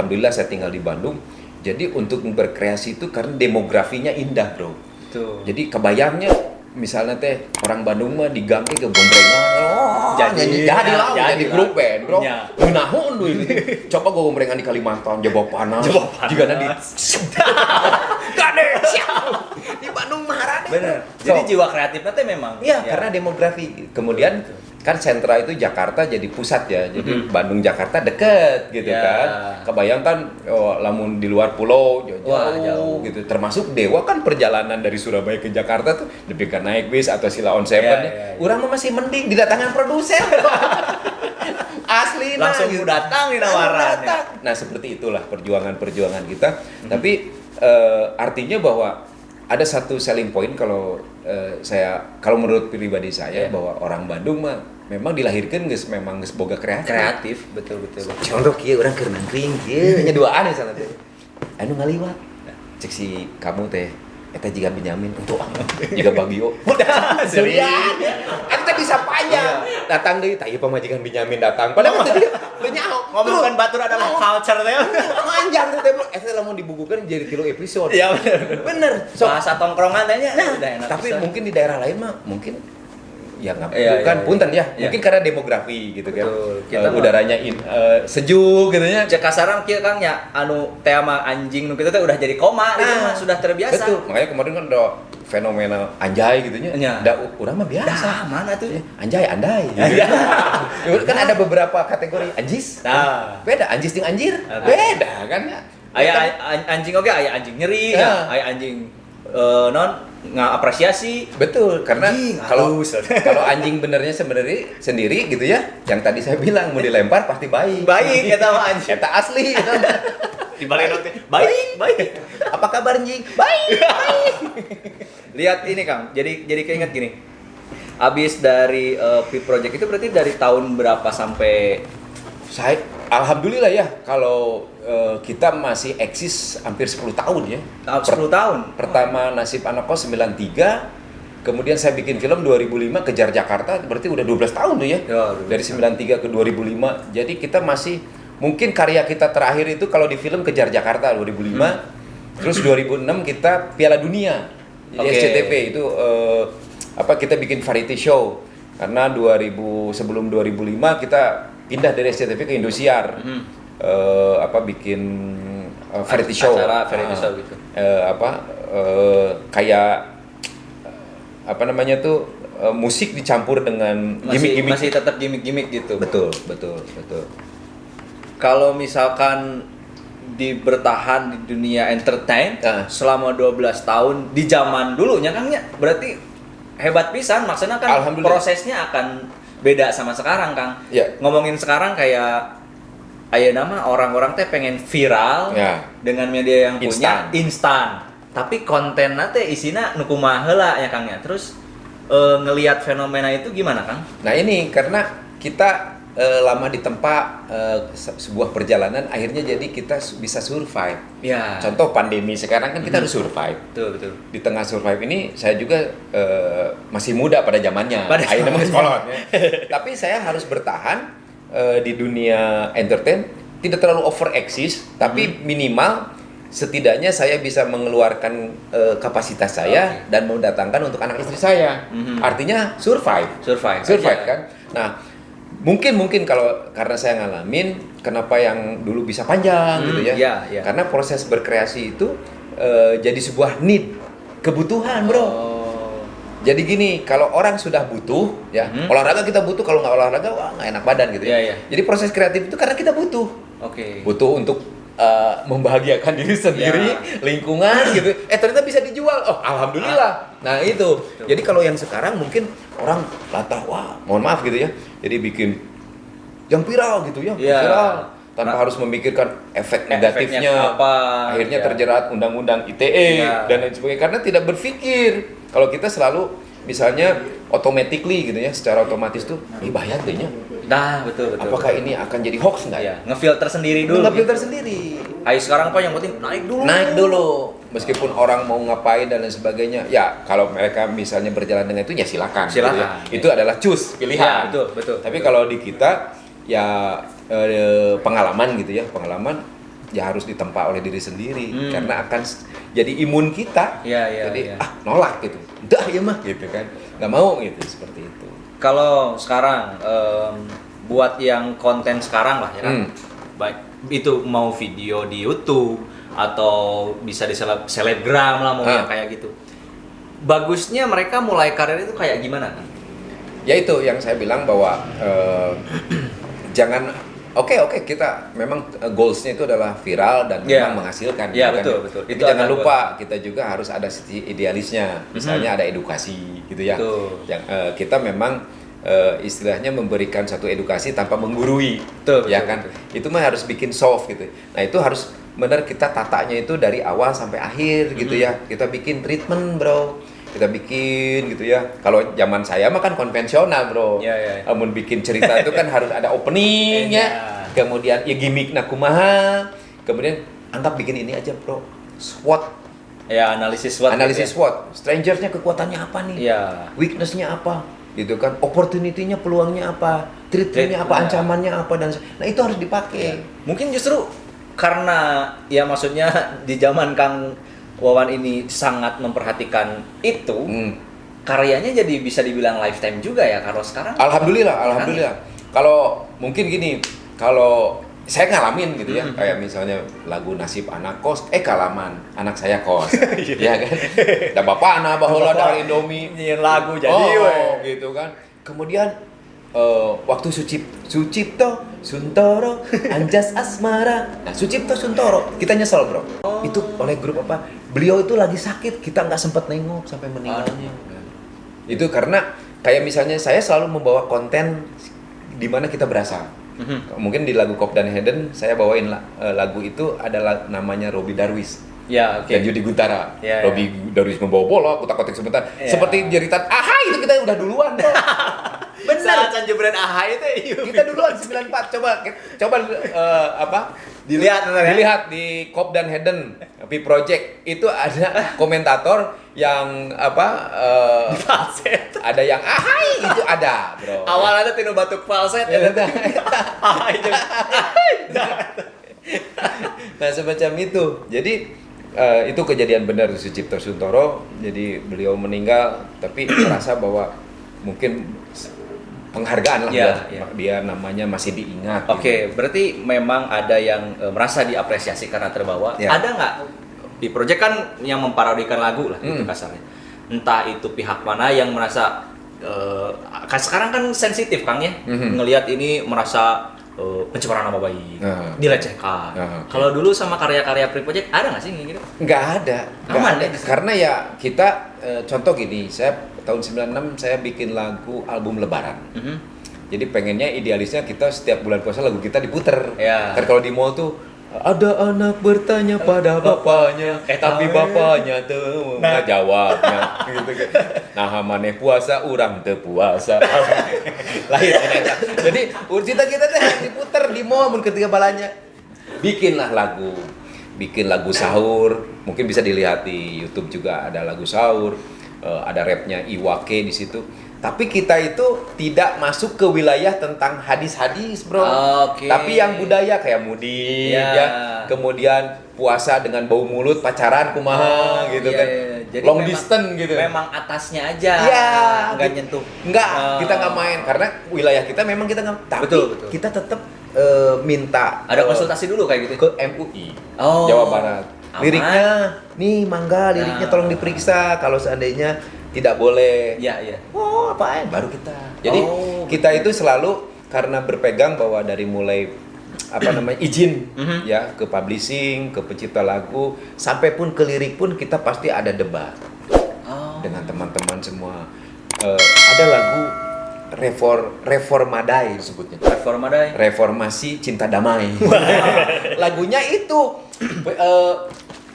alhamdulillah saya tinggal di Bandung. Jadi untuk berkreasi itu karena demografinya indah, bro. Tuh. Jadi kebayangnya misalnya teh orang Bandung mah di gang ke gombrengan, jadi grup band, bro. Nahun dulu ini. Coba gue gombrengan di Kalimantan, jebak panas. Juga nanti. Gade, di Bandung Maharani. Bener. Jadi jiwa kreatifnya teh memang. Iya, karena demografi. Kemudian kan sentra itu Jakarta jadi pusat ya. Jadi Bandung Jakarta deket gitu kan. Kebayangkan lamun di luar pulau jauh gitu. Termasuk Dewa kan perjalanan dari Surabaya ke Jakarta tuh lebih ke naik bis atau Sila on Seven. Urang mah masih mending didatangkan produser. Asli langsung gitu. datang di nawaran. Nah, seperti itulah perjuangan kita. Tapi artinya bahwa ada satu selling point kalau kalau menurut pribadi saya bahwa orang Bandung mah memang dilahirkan memang geus boga kreatif. Betul. Contoh kieu urang keur nangkring kieu nya duaan misalnya teh. Anu ngaliwat. Cek si kamu teh eta jiga Benyamin untuk jiga Bagio. Serian. Eta bisa panjang. Datang deui tah ieu pamajikan Benyamin datang. Padahal teh dia nyaho. Ngomongkan batur adalah culture teh. Panjang tuh teh. Eta lamun dibukukeun jadi 3 episode. Iya bener. Bahasa tongkrongan teh nya udah enak. Tapi mungkin di daerah lain mah mungkin ya nggak bukan punten ya. Mungkin karena demografi gitu kan. Kita udaranya sejuk gitu nya. Cek kasaran kieu Kang nya anu tema anjing nu kitu teh udah jadi koma gitu mah sudah terbiasa. Betul. Makanya kemarin kan ada fenomena anjay gitu nya. Da urang mah biasa. Mana tuh? Anjay, andai. Kan ada beberapa kategori anjis. Nah, beda anjis jeung anjir. Beda kan ya. Aya anjing oge aya anjing nyeri, aya anjing non ngapresiasi. Betul, karena kalau anjing benernya sendiri gitu ya, yang tadi saya bilang mau dilempar pasti baik eta mah anjing, eta asli eta dibalik nanti baik apa kabar anjing baik lihat ini Kang, jadi keinget gini, abis dari P Project itu berarti dari tahun berapa sampai saya alhamdulillah ya kalau kita masih eksis hampir 10 tahun ya. 10 tahun. Pertama Nasib Anak Kos 93, kemudian saya bikin film 2005 Kejar Jakarta, berarti udah 12 tahun tuh ya. Dari 93 ke 2005. Jadi kita masih mungkin karya kita terakhir itu kalau di film Kejar Jakarta 2005. Terus 2006 kita Piala Dunia. Jadi SCTV itu kita bikin variety show. Karena sebelum 2005 kita pindah dari SCTV ke Indosiar. Bikin variety show, acara variety show gitu. Kayak musik dicampur dengan gimmick-gimmick. Masih tetap gimmick-gimmick gitu. Betul. Kalau misalkan bertahan di dunia entertain selama 12 tahun di zaman dulunya Kang ya, berarti hebat pisan, maksudnya kan prosesnya akan beda sama sekarang Kang. Ngomongin sekarang kayak nama orang-orang teh pengen viral dengan media yang punya instan. Tapi kontenna teh isina nu kumaha heula ya Kang ya. Terus ngelihat fenomena itu gimana Kang? Nah ini karena kita lama ditempa sebuah perjalanan, akhirnya jadi kita bisa survive. Contoh pandemi sekarang kan kita harus survive. Betul. Di tengah survive ini saya juga masih muda pada zamannya. Akhirnya sekolah. Tapi saya harus bertahan di dunia entertain, tidak terlalu over eksis, tapi minimal setidaknya saya bisa mengeluarkan kapasitas saya dan mendatangkan untuk anak istri saya. Artinya survive kan. Nah, mungkin karena saya ngalamin kenapa yang dulu bisa panjang gitu ya. Karena proses berkreasi itu jadi sebuah need, kebutuhan, Bro. Jadi gini, kalau orang sudah butuh, olahraga kita butuh, kalau nggak olahraga, wah nggak enak badan gitu ya. Jadi proses kreatif itu karena kita butuh. Butuh untuk membahagiakan diri sendiri, lingkungan gitu. Ternyata bisa dijual, alhamdulillah. Nah itu. Jadi kalau yang sekarang mungkin orang latah, wah mohon maaf gitu ya. Jadi bikin yang viral gitu ya, viral. Tanpa harus memikirkan efek negatifnya, akhirnya terjerat undang-undang ITE dan lain sebagainya, karena tidak berpikir. Kalau kita selalu misalnya automatically gitu ya, secara otomatis tuh bahaya dehnya. Nah, betul. Apakah ini akan jadi hoax enggak? Ngefilter sendiri dulu. Ayo sekarang yang penting naik dulu. Meskipun orang mau ngapain dan lain sebagainya, ya kalau mereka misalnya berjalan dengan itu ya silakan. Gitu ya. Itu adalah pilihan. Betul. Tapi kalau di kita ya pengalaman gitu ya, ya harus ditempa oleh diri sendiri karena akan jadi imun kita. Jadi nolak gitu. Udah ya mah gitu kan. Nggak mau gitu seperti itu. Kalau sekarang buat yang konten sekarang lah ya kan. Baik itu mau video di YouTube atau bisa di selebgram lah mau yang kayak gitu. Bagusnya mereka mulai karir itu kayak gimana kan? Ya itu yang saya bilang bahwa jangan Oke, kita memang goalsnya itu adalah viral dan memang menghasilkan. Betul. Tapi jangan lupa kita juga harus ada sisi idealisnya. Misalnya ada edukasi gitu ya. Yang kita memang istilahnya memberikan satu edukasi tanpa menggurui, kan? Itu mah harus bikin soft gitu. Nah itu harus benar kita tatanya itu dari awal sampai akhir gitu ya. Kita bikin treatment bro. Kita bikin gitu ya. Kalau zaman saya mah kan konvensional bro. Namun bikin cerita itu kan harus ada openingnya. Kemudian ya gimmick kumaha. Kemudian anggap bikin ini aja bro. SWOT. Analisis SWOT. Analisis SWOT. Strangersnya kekuatannya apa nih? Weaknessnya apa? Gitu kan. Opportunity-nya, peluangnya apa? Treatmentnya apa? Ancamannya apa? Dan nah itu harus dipakai. Mungkin justru karena ya maksudnya di zaman Kang Wawan ini sangat memperhatikan itu, karyanya jadi bisa dibilang lifetime juga ya kalau sekarang. Alhamdulillah. Kalau mungkin gini, kalau saya ngalamin gitu ya, kayak misalnya lagu Nasib Anak Kos, kalaman anak saya kos, ya kan? Da bapak anak baheula dari Indomie, nyian lagu jadi gitu kan. Kemudian waktu Sucipto Suntoro Anjas Asmara. Nah, Sucipto Suntoro kita nyesel bro. Itu oleh grup apa? Beliau itu lagi sakit, kita nggak sempat nengok sampai meninggalnya. Itu karena kayak misalnya saya selalu membawa konten di mana kita berasa. Mungkin di lagu Kop dan Heden saya bawain lagu itu adalah namanya Robby Darwis. Dan Yudi Guntara. Robby Darwis membawa bola, kutak-kutik sebentar. Seperti jeritan itu kita udah duluan. Benar. Saat jebret itu kita duluan 94. Coba dilihat di Kop dan Heden P Project itu ada komentator yang falset. Ada yang itu ada, bro. Awal ada tinu batuk falset. Nah, semacam itu. Jadi itu kejadian benar Sucipto Suntoro. Jadi beliau meninggal tapi merasa bahwa mungkin penghargaan lah dia namanya masih diingat. Berarti memang ada yang merasa diapresiasi karena terbawa. Ada nggak di project kan yang memparodikan lagu lah itu kasarnya. Entah itu pihak mana yang merasa sekarang kan sensitif Kang ya, ngelihat ini merasa pencemaran nama baik, dilecehkan. Kalau dulu sama karya-karya Project ada nggak sih gitu? Nggak ada. Aman ada. Karena ya kita contoh gini, saya tahun 96 saya bikin lagu album Lebaran. Jadi pengennya idealisnya kita setiap bulan puasa lagu kita diputer. Karena kalau di mall tuh ada anak bertanya pada bapaknya, tapi bapaknya tuh nggak jawabnya, gitu kan. Nah, maneh puasa, urang teu puasa. Lahir ternyata. Jadi cita kita teh diputer di mall mun ketika balanya. Bikin lagu sahur, mungkin bisa dilihat di YouTube juga ada lagu sahur. Ada rapnya Iwake di situ. Tapi kita itu tidak masuk ke wilayah tentang hadis-hadis, bro. Tapi yang budaya kayak mudik, kemudian puasa dengan bau mulut, pacaran kumaha, gitu kan. Jadi long distance gitu. Memang atasnya aja, nggak nyentuh. Kita nggak main karena wilayah kita memang kita nggak. Tapi betul. Kita tetap minta. Ada konsultasi dulu kayak gitu ke MUI Jawa Barat. Liriknya, nih mangga liriknya tolong diperiksa. Kalau seandainya tidak boleh, apaan? Baru kita. Jadi kita itu selalu karena berpegang bahwa dari mulai izin ya ke publishing, ke pencipta lagu, sampai pun ke lirik pun kita pasti ada debat dengan teman-teman semua. Ada lagu Reformadai disebutnya. Reformasi Cinta Damai. Lagunya itu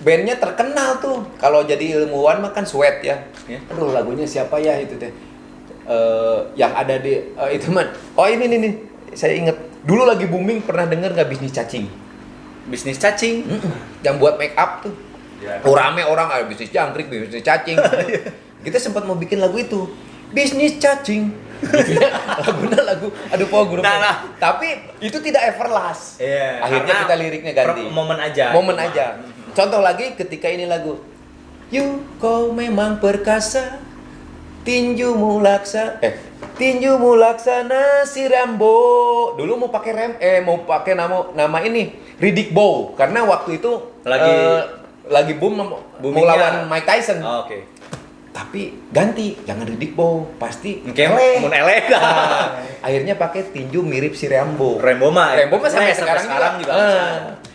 bandnya terkenal tuh. Kalau jadi ilmuwan mah kan Sweat ya. Aduh lagunya siapa ya itu teh? Yang ada di itu man. Ini saya inget. Dulu lagi booming, pernah denger nggak bisnis cacing? Bisnis cacing? Yang buat make up tuh. Rame orang ada bisnis jangkrik, bisnis cacing. Kita sempat mau bikin lagu itu. Bisnis cacing Gitu ya. Lagu aduh po guru. Tapi itu tidak everlast. Akhirnya kita liriknya ganti. Momen aja. Contoh lagi ketika ini lagu kau memang perkasa, tinjumu laksana si Rambo. Dulu mau pakai nama ini Riddick Bowe karena waktu itu lagi boom mau lawan Mike Tyson. Oke. Tapi ganti, jangan Riddick Bowe, pasti eleh. Akhirnya pakai tinju mirip si Rambo. Rambo mah sampai sekarang juga.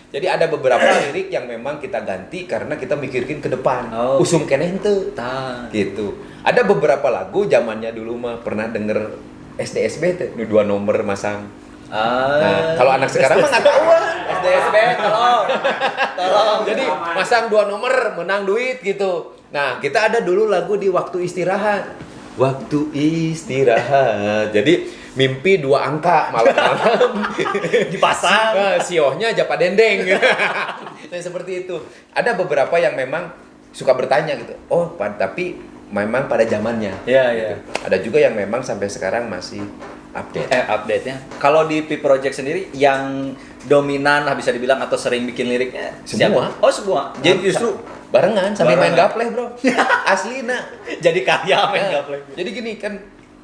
Jadi ada beberapa lirik yang memang kita ganti karena kita mikirin ke depan. Usum keneh henteu. Gitu. Ada beberapa lagu zamannya dulu mah pernah denger SDSB teh, 2 nomor masang. Nah, kalau anak sekarang mah enggak tahu. SDSB tolong. Jadi masang 2 nomor menang duit gitu. Nah, kita ada dulu lagu di waktu istirahat. Waktu istirahat. Jadi mimpi 2 angka malam-malam dipasang. Siohnya japa dendeng. Nah, seperti itu. Ada beberapa yang memang suka bertanya gitu. Tapi memang pada zamannya. Iya. Ada juga yang memang sampai sekarang masih update-nya. Kalau di P Project sendiri yang dominan bisa dibilang atau sering bikin liriknya semua. Siapa? Semua. Jadi justru barengan sambil main gapleh, Bro. Aslina. Jadi karya main gapleh. Jadi gini kan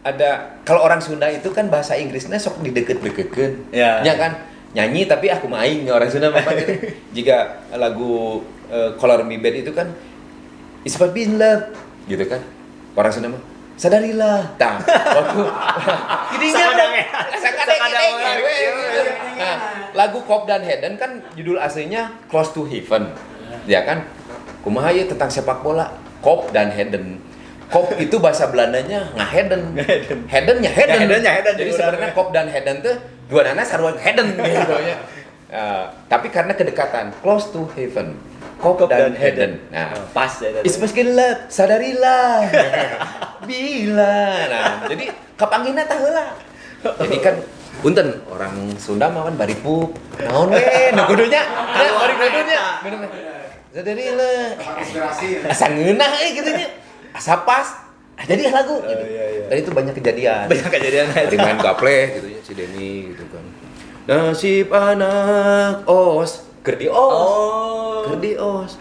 ada kalau orang Sunda itu kan bahasa Inggrisnya sok dideket-dekekeun. Ya kan nyanyi tapi aku main orang Sunda apa gitu. Jika lagu Color Me Bad itu kan It's about being love gitu kan. Orang Sunda mah sadarilah. Waktu Nah, lagu Cop dan Hayden kan judul aslinya Close to Heaven. Ya kan? Kumaha ieu tentang sepak bola, Cop dan Hayden. Cop itu bahasa Belandanya ngaheden. Haydennya Hayden. Jadi sebenarnya Cop dan Hayden tuh dua nana sarua Hayden gitu ya. Tapi karena kedekatan, Close to Heaven. Cop dan Hayden. Nah, pas ya. It's maskin love, sadarilah. Bila. Nah, jadi kapanggina tah heula. Jadi kan punten orang Sunda mah kan baripup. Naon we? Nu kudunya? Bari kudunya. Sadarilah. Inspirasi. Asa ngeunah kitu nya. Asa pas. Jadi lagu gitu. Dan itu banyak kejadian. Dari main gapleh gitu ya si Denny gitu kan. Nasib anak os keur di os. Keur di os.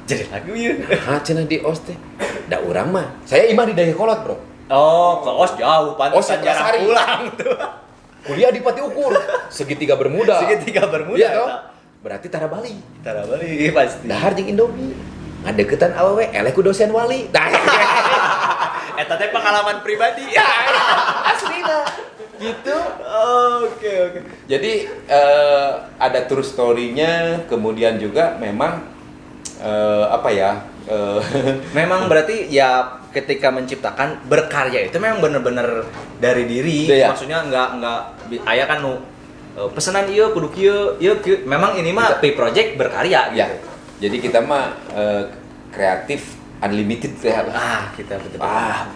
Jadi lagu ieu. Cenah di os teh. Da urang mah. Saya imah di Dayakolot, Bro. Ke os jauh pantesan jarang pulang tuh. Kuliah di Pati Ukur. Segitiga Bermuda. Iya toh? Berarti Tara Bali pasti. Dahar jeung Indomie. Ngadeukeutan awewe eleh ku dosen wali. Eta teh pengalaman pribadi. Aslina. Gitu. Oke. Jadi ada true story-nya, kemudian juga memang memang berarti ya ketika menciptakan berkarya itu memang benar-benar dari diri. Maksudnya enggak aya kan pesanan ieu kudu kieu memang ini mah P Project berkarya gitu. Ya. Jadi kita mah kreatif unlimited ya. Kita betul.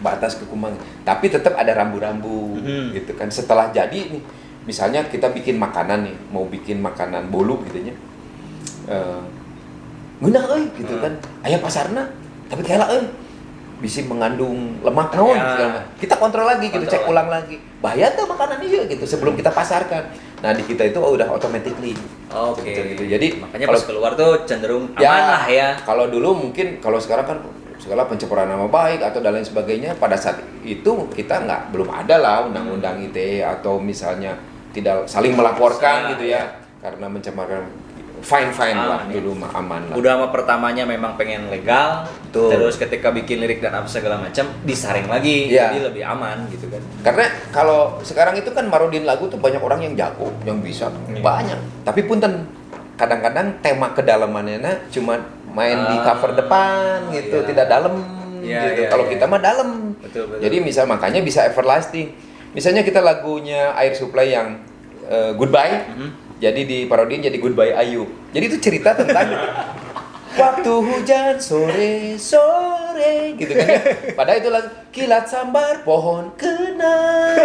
Batas kekumang. Tapi tetap ada rambu-rambu gitu kan. Setelah jadi nih, misalnya kita bikin makanan nih, mau bikin makanan bolu gitu nya. Ngeunah euy gitu kan. Aya pasarna, tapi kaela euy bisa mengandung lemak naon kita kontrol lagi gitu, cek ulang lagi. Bahaya tuh makanan ieu gitu sebelum kita pasarkan. Nah, di kita itu udah automatically. Gitu. Jadi makanya pas keluar tuh cenderung aman lah ya. Kalau dulu mungkin, kalau sekarang kan segala pencemaran nama baik atau dan lain sebagainya, pada saat itu kita belum ada lah undang-undang ITE atau misalnya tidak saling melaporkan gitu ya. Karena mencemarakan fine lah dulu mah aman lah. Udah mah pertamanya memang pengen legal, terus ketika bikin lirik dan apa segala macam disaring lagi, jadi lebih aman gitu kan. Karena kalau sekarang itu kan marudin lagu tuh banyak orang yang jago, yang bisa banyak. Tapi punten kadang-kadang tema kedalamannya cuma main di cover depan gitu, tidak dalam gitu. Kalau kita mah dalam. Betul. Jadi makanya bisa everlasting. Misalnya kita lagunya Air Supply yang Goodbye. Jadi di parodiin jadi Goodbye Ayu. Jadi itu cerita tentang waktu hujan sore gitu kan ya. Padahal itu lagu kilat sambar pohon kenang.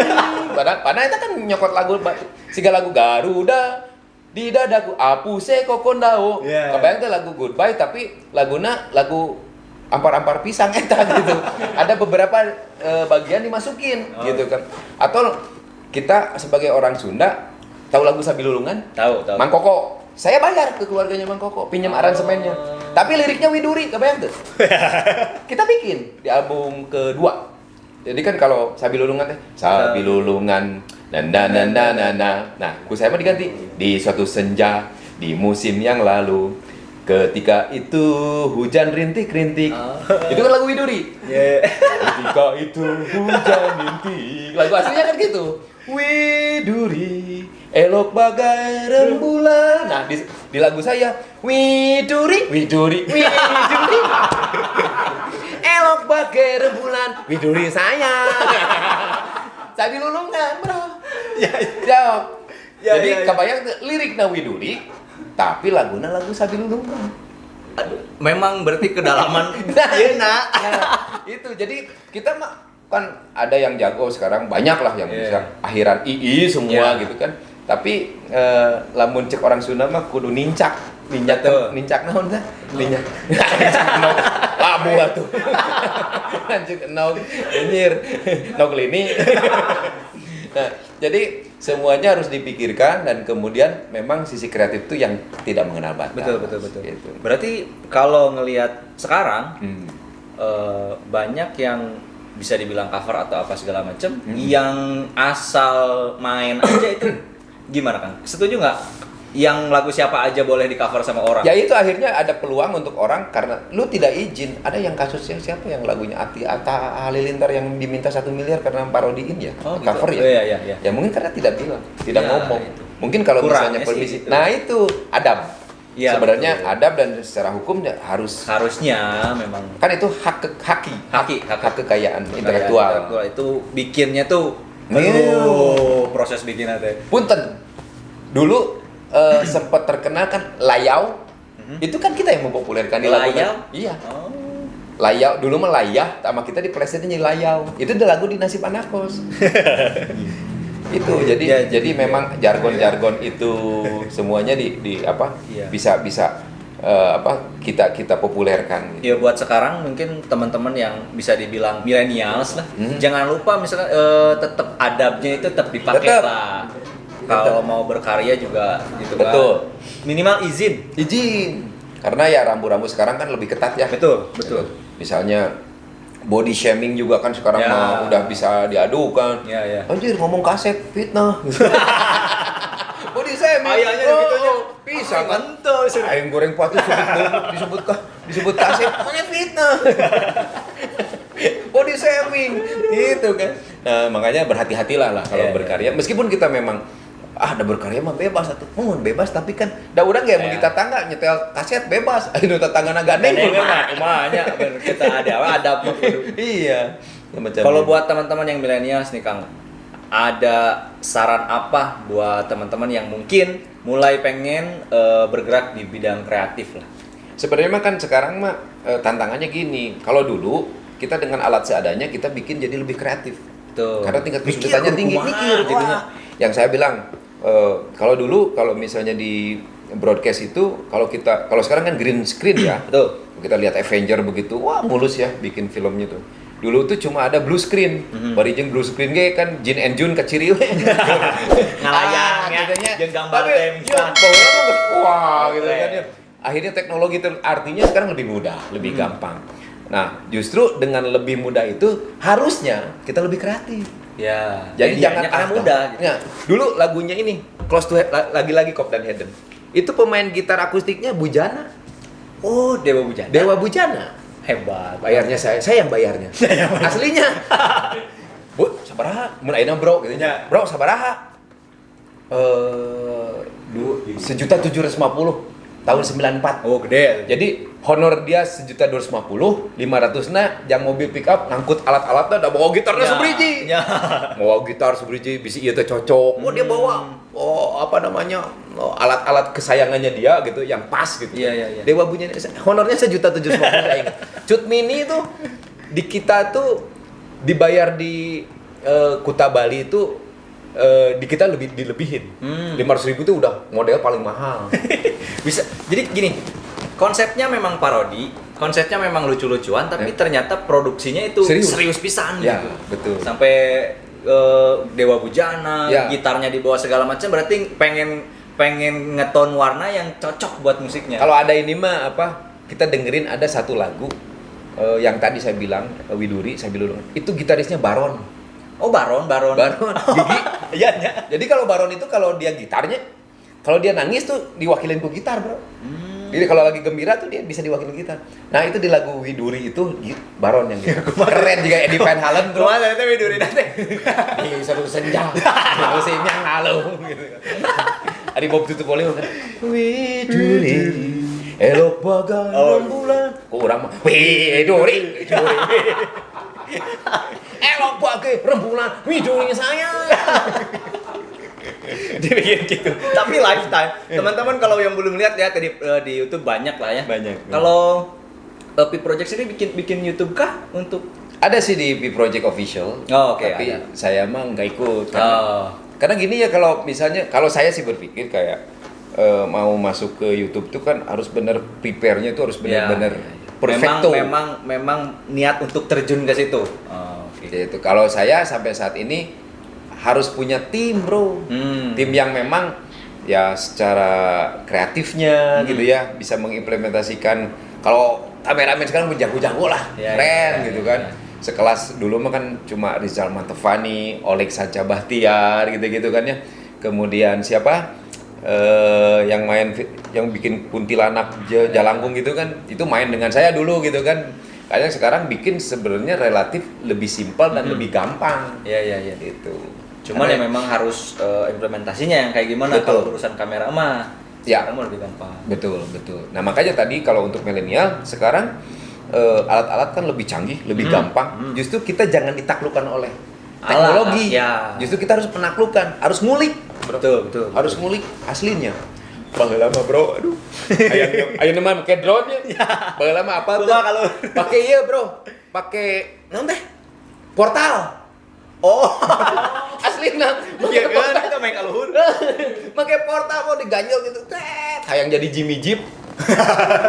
Padahal itu kan nyokot lagu siga lagu Garuda di dadaku apuse kokondao. Kebayang tuh lagu Goodbye tapi lagu ampar-ampar pisang eta gitu. Ada beberapa bagian dimasukin gitu kan. Atau kita sebagai orang Sunda tahu lagu Sabilulungan? Tahu. Mang Koko. Saya bayar ke keluarganya Mang Koko, pinjam aransemennya. Tapi liriknya Widuri, kebayang tuh? Kita bikin di album kedua. Jadi kan kalau Sabilulungan teh Sabilulungan Nah, ku saya mah diganti di suatu senja di musim yang lalu. Ketika itu hujan rintik-rintik. Itu kan lagu Widuri. Ketika itu hujan rintik. Lagu aslinya kan gitu. Widuri, elok bagai rembulan. Nah, di lagu saya Widuri. Elok bagai rembulan. Widuri saya. Sabilulungan, bro. Jadi kebayang liriknya Widuri, tapi laguna lagu Sabilulungan. Aduh, memang berarti kedalaman. Nah, itu jadi kita mah kan ada yang jago sekarang, banyak lah yang bisa akhiran ii semua gitu kan. Tapi lamun cek orang Sunda mah kudu nincak naon teh? Nincak naon? Labu atuh. Lanjut naon anjir. Naon lini. Nah, jadi semuanya harus dipikirkan dan kemudian memang sisi kreatif itu yang tidak mengenal batas. Betul. Gitu. Berarti kalau ngelihat sekarang banyak yang bisa dibilang cover atau apa segala macam yang asal main aja itu gimana kan? Setuju nggak? Yang lagu siapa aja boleh di cover sama orang? Ya itu akhirnya ada peluang untuk orang karena lu tidak izin. Ada yang kasusnya siapa yang lagunya Atta Halilintar yang diminta 1 miliar karena parodiin ya, cover gitu. ya. Ya mungkin karena tidak bilang, tidak ngomong. Itu. Mungkin kalau misalnya permisi. Nah itu adab. Ya, sebenarnya betul. Adab dan secara hukum ya harusnya memang kan itu hak kekayaan intelektual. Itu bikinnya tuh proses bikinnya teh. Punten. Dulu sempat terkenal kan Layau. Itu kan kita yang mempopulerkan di lagu. Iya. Layau dulu mah Layah, sama kita di plesetnya jadi Layau. Itu udah lagu di Nasib Anakos. Itu jadi memang jargon-jargon itu semuanya bisa kita populerkan gitu. Ya buat sekarang mungkin teman-teman yang bisa dibilang millennials lah, jangan lupa misalnya tetap adabnya itu tetap dipakai lah. Kalau mau berkarya juga gitu kan. Betul. Minimal izin. Karena ya rambu-rambu sekarang kan lebih ketat ya. Betul. Misalnya body shaming juga kan sekarang mah udah bisa diadukan. Anjir ngomong kaset fitnah. Body shaming. Ayahnya gitu bisa kan. Ayam goreng patu disebut kaset namanya fitnah. Body shaming gitu kan. Nah, makanya berhati-hatilah kalau berkarya. Meskipun kita memang ada berkarya mah bebas atau bebas tapi kan da urang ge mun di tetangga nyetel kaset bebas anu tetanggana gandeng kumanya kita ada iya kalau buat teman-teman yang milenials nih Kang ada saran apa buat teman-teman yang mungkin mulai pengen bergerak di bidang kreatif lah sebenarnya mah kan sekarang mah tantangannya gini kalau dulu kita dengan alat seadanya kita bikin jadi lebih kreatif tuh karena tingkat kesulitannya tinggi mikir jadinya yang saya bilang kalau dulu kalau misalnya di broadcast itu kalau sekarang kan green screen ya betul kita lihat Avenger begitu wah mulus ya bikin filmnya tuh dulu tuh cuma ada blue screen bari jeung blue screen ge kan Jin and Jun keciri we ngalayangnya jeung gambar teh wah gitu kan ya akhirnya teknologi artinya sekarang lebih mudah lebih gampang. Nah, justru dengan lebih mudah itu harusnya kita lebih kreatif. Ya. Jadi jangan mudah. Gitu. Ya, dulu lagunya ini Close to lagi-lagi Cop dan Hayden. Itu pemain gitar akustiknya Bujana. Oh, Dewa Bujana. Dewa Bujana. Hebat. Bayarnya saya yang bayarnya. Aslinya. Bu, sabaraha? Mun ayeuna bro gitu nya. Bro, sabaraha? 1.750.000 tahun 94. Oh, gede. Jadi honor dia 1.250.000, 500-na jang mobil pick up ngangkut alat-alatnya udah bawa gitarnya sebriji. Bawa gitar sebriji bisi ieu teh cocok. Oh, dia bawa alat-alat kesayangannya dia gitu yang pas gitu. Iya. Dewa Bujana honornya 1.750.000 saya ingat. Cut Mini itu di kita tuh dibayar di Kuta Bali itu di kita dilebihin. 500.000 itu udah model paling mahal. Bisa. Jadi gini, konsepnya memang parodi, konsepnya memang lucu-lucuan tapi ternyata produksinya itu serius pisan ya, gitu. Betul. Sampai Dewa Bujana, gitarnya dibawa segala macam, berarti pengen ngeton warna yang cocok buat musiknya. Kalau ada ini mah kita dengerin ada satu lagu yang tadi saya bilang Widuri, saya bilang itu gitarisnya Baron. Oh, Baron. Gigi. Iya. Jadi kalau Baron itu kalau dia gitarnya, kalau dia nangis tuh diwakilin ke gitar, bro. Jadi kalau lagi gembira tuh dia bisa diwakilin gitar. Nah itu di lagu Widuri itu Baron yang gitu. Keren juga Eddie Van Halen, bro. Kemana itu Widuri nanti? Di seru senja, musim yang lalu. Gitu. Ada Bob tutup boleh kan? Widuri, elok bagai rembulan. Kok orang mah Widuri. Elok bagai rembulan, Widuri saya. Dibikin gitu. Tapi lifetime. Teman-teman kalau yang belum lihat ya di YouTube banyak lah ya. Banyak. Kalau P Project ini bikin YouTube kah untuk? Ada sih di P Project Official. Oh, oke. Tapi ada. saya mah nggak ikut karena gini ya, kalau saya sih berpikir kayak mau masuk ke YouTube tuh kan harus bener prepare-nya itu harus benar-benar perfecto. Memang niat untuk terjun ke situ. Gitu. Kalau saya sampai saat ini harus punya tim, bro. Tim yang memang ya secara kreatifnya gitu ya bisa mengimplementasikan. Kalau kameramen sekarang jago-jago lah, keren gitu kan. Sekelas dulu mah kan cuma Rizal Mantevani, Oleg Sanca Bahtiar gitu-gitu kan ya. Kemudian siapa yang bikin kuntilanak Jalangkung gitu kan, itu main dengan saya dulu gitu kan. Kayaknya sekarang bikin sebenarnya relatif lebih simpel dan lebih gampang. Iya. Gitu. Cuman ya memang harus implementasinya yang kayak gimana. Kalau urusan kamera mah sekarang lebih gampang. Betul. Nah makanya tadi kalau untuk milenial sekarang alat-alat kan lebih canggih, lebih gampang. Justru kita jangan ditaklukkan oleh teknologi. Justru kita harus menaklukkan, harus ngulik. Betul. Harus ngulik aslinya. Baheula mah, bro, aduh. Aya mah pakai drone-nya. Baheula mah apa tuh? Kalau pakai bro. Pakai naon teh? Portal. Oh. Aslina. Iya kan, kita main kaluhur. Pakai portal mau diganjel gitu. Hayang jadi Jimmy Jeep.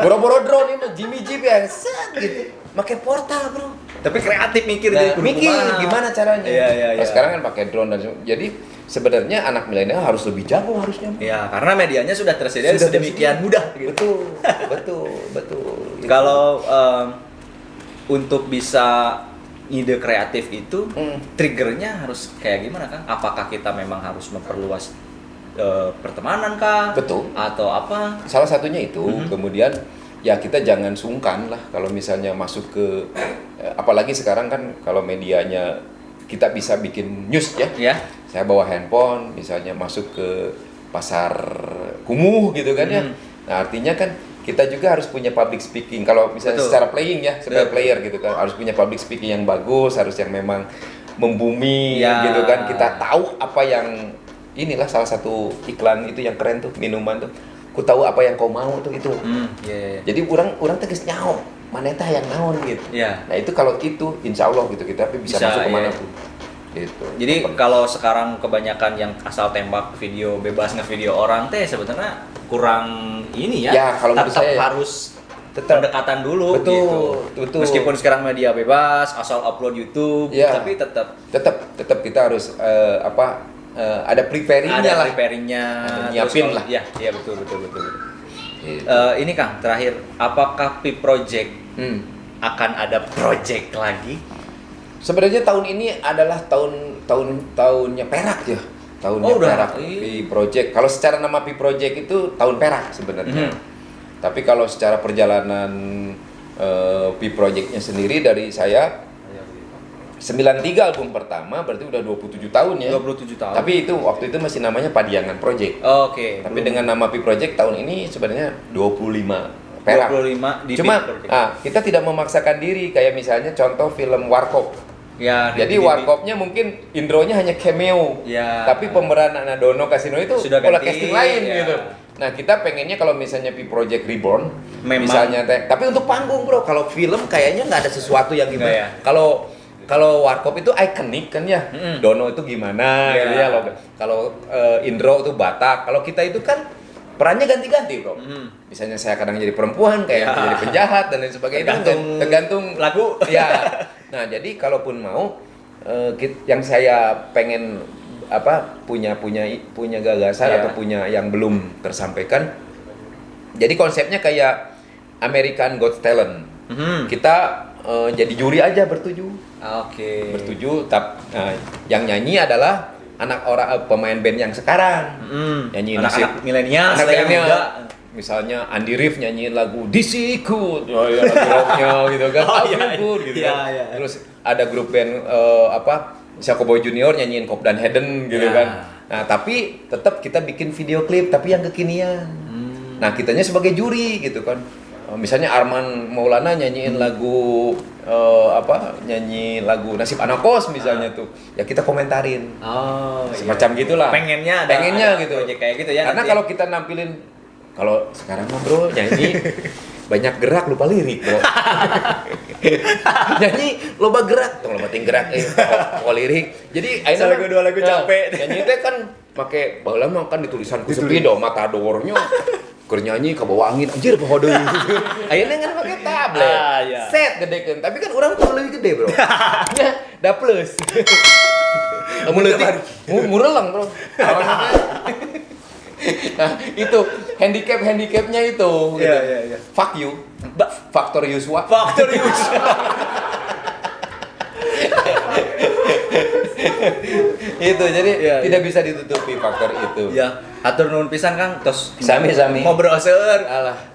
Boro-boro drone ini Jimmy Jeep ya, set gitu. Pakai portal, bro. Tapi kreatif mikir gimana caranya. Iya. Nah, sekarang kan pakai drone dan jadi sebenarnya anak milenial harus lebih jago harusnya. Iya, karena medianya sudah tersedia sedemikian mudah gitu. Betul. Kalau untuk bisa ide kreatif itu triggernya harus kayak gimana, Kang? Apakah kita memang harus memperluas pertemanan kah? Betul. Atau apa? Salah satunya itu. Kemudian ya kita jangan sungkan lah kalau misalnya masuk ke apalagi sekarang kan kalau medianya kita bisa bikin news ya. Saya bawa handphone misalnya masuk ke pasar kumuh gitu kan ya. Nah artinya kan kita juga harus punya public speaking. Kalau misalnya secara playing ya, sebagai player gitu kan, harus punya public speaking yang bagus, harus yang memang membumi gitu kan. Kita tahu apa yang inilah salah satu iklan itu yang keren tuh, minuman tuh. Ku tahu apa yang kau mau tuh itu. Jadi orang tegas nyaho, mana teh yang naon gitu. Nah itu kalau itu insya Allah gitu kita bisa masuk kemana pun. Gitu. Jadi kalau sekarang kebanyakan yang asal tembak video bebas ngevideo orang teh sebenarnya kurang ini ya. Ya kalau menurut saya harus pendekatan dulu. Betul. Meskipun sekarang media bebas asal upload YouTube, tapi tetap kita harus ada preparingnya, nyiapin lah. Iya betul. Ini Kang terakhir, apakah P Project akan ada project lagi? Sebenarnya tahun ini adalah tahunnya perak ya. Tahunnya perak P Project. Kalau secara nama P Project itu tahun perak sebenarnya. Tapi kalau secara perjalanan P Project-nya sendiri dari saya 93 album pertama berarti udah 27 tahun ya. 27 tahun. Tapi itu waktu itu masih namanya Padiangan Project. Oke. Tapi dengan nama P Project tahun ini sebenarnya 25 perak. 25 di Cuma kita tidak memaksakan diri kayak misalnya contoh film Warkop. Jadi Warkopnya mungkin intronya hanya cameo. Tapi pemeran Ana Dono Kasino itu sudah casting lain gitu. Nah, kita pengennya kalau misalnya P Project Reborn misalnya tapi untuk panggung, bro. Kalau film kayaknya nggak ada sesuatu yang gimana. Kalau Warkop itu ikonik kan ya. Dono itu gimana gitu ya. Kalau Indro itu Batak. Kalau kita itu kan perannya ganti-ganti bro. Misalnya saya kadang jadi perempuan, kayak jadi penjahat dan lain sebagainya. Tergantung lagu. Ya. Nah jadi kalaupun mau, yang saya pengen punya gagasan atau punya yang belum tersampaikan. Jadi konsepnya kayak American Got Talent. Kita jadi juri aja bertujuh. Bertujuh, yang nyanyi adalah pemain band yang sekarang. Nyanyiin anak milenial, misalnya Andy Rif nyanyiin lagu Disiku, lagu rocknya gitu kan, gitu kan. Terus ada grup band Siako Boy Junior nyanyiin Cop dan Hayden gitu kan. Nah tapi tetap kita bikin video klip tapi yang kekinian. Nah kitanya sebagai juri gitu kan. Misalnya Arman Maulana nyanyiin lagu nyanyi lagu Nasib Anak Kos misalnya tuh, ya kita komentarin. Semacam gitulah. Pengennya gitu. Kayak gitu ya. Karena kalau kita nampilin, kalau sekarang mah bro nyanyi banyak gerak lupa lirik bro. Nyanyi loba gerak, loba ting gerak lupa lirik. Jadi akhirnya dua lagu capek. Nyanyi teh kan pakai baheula mah kan ditulisan ku sepi do matadornya. Keur nyanyi ke bawah angin anjir poho deui gitu. Ayeuna kan pakai tablet. Set gedekeun, tapi kan urang perlu lebih gede, Bro. Ya, da plus. Mun leutik mureleng, Bro. Nah, itu handicapnya itu gitu. Iya. Fuck you. Faktor Yuswa. Itu jadi tidak bisa ditutupi faktor itu. Ya, atur nuhun pisan Kang, terus sami ngobrol seueur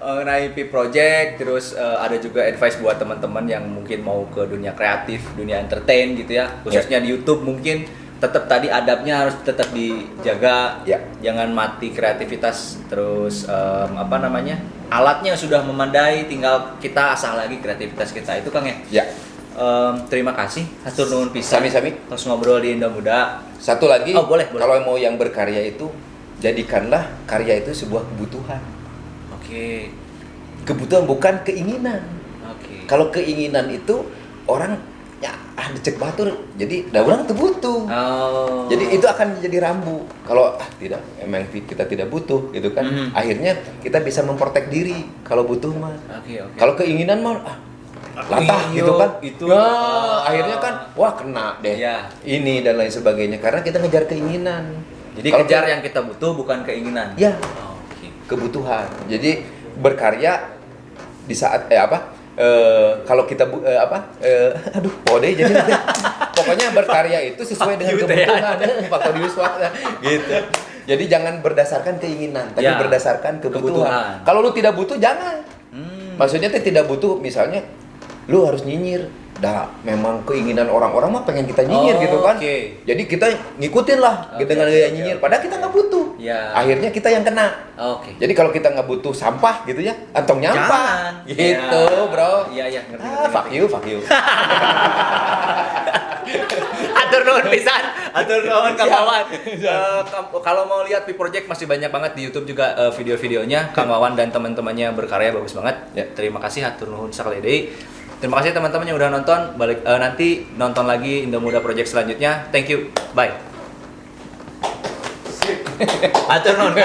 mengenai Pi Project, terus ada juga advice buat teman-teman yang mungkin mau ke dunia kreatif, dunia entertain gitu ya, khususnya di YouTube mungkin tetap tadi adabnya harus tetap dijaga, jangan mati kreativitas, terus alatnya sudah memadai, tinggal kita asah lagi kreativitas kita itu Kang ya. Terima kasih, hatur nuhun pisan. Sami. Terus ngobrol di Indo Muda. Satu lagi, boleh. Kalau mau yang berkarya itu, jadikanlah karya itu sebuah kebutuhan. Kebutuhan bukan keinginan. Kalau keinginan itu orang dicek batur, jadi orang tuh butuh. Jadi itu akan jadi rambu. Kalau tidak, emang kita tidak butuh gitu kan. Akhirnya kita bisa memprotek diri kalau butuh mah. Kalau keinginan mah latah gitu kan. Akhirnya kan kena deh. Ini dan lain sebagainya karena kita ngejar keinginan. Jadi kalau kejar yang kita butuh bukan keinginan. Kebutuhan. Jadi berkarya di saat kalau kita jadi pokoknya berkarya itu sesuai dengan kebutuhan. Faktor Yuswa gitu. Jadi jangan berdasarkan keinginan, tapi berdasarkan kebutuhan. Kalau lu tidak butuh jangan. Maksudnya tidak butuh, misalnya lu harus nyinyir. Memang keinginan orang-orang mah pengen kita nyinyir gitu kan. Jadi kita ngikutin lah dengan gaya nyinyir. Padahal kita nggak butuh. Akhirnya kita yang kena. Jadi kalau kita nggak butuh sampah gitu ya, antong nyampah. Gitu bro. Iya ngerti. Fuck you. Atur nuhun pisan. Atur nuhun Kang Wawan. Kalau mau lihat Pi Project masih banyak banget di YouTube juga video-videonya. Kang Wawan dan teman-temannya berkarya bagus banget. Terima kasih, hatur nuhun sakali deui. Terima kasih teman-teman yang udah nonton. Nanti nonton lagi Indo Muda Project selanjutnya. Thank you. Bye. Atur nuhun.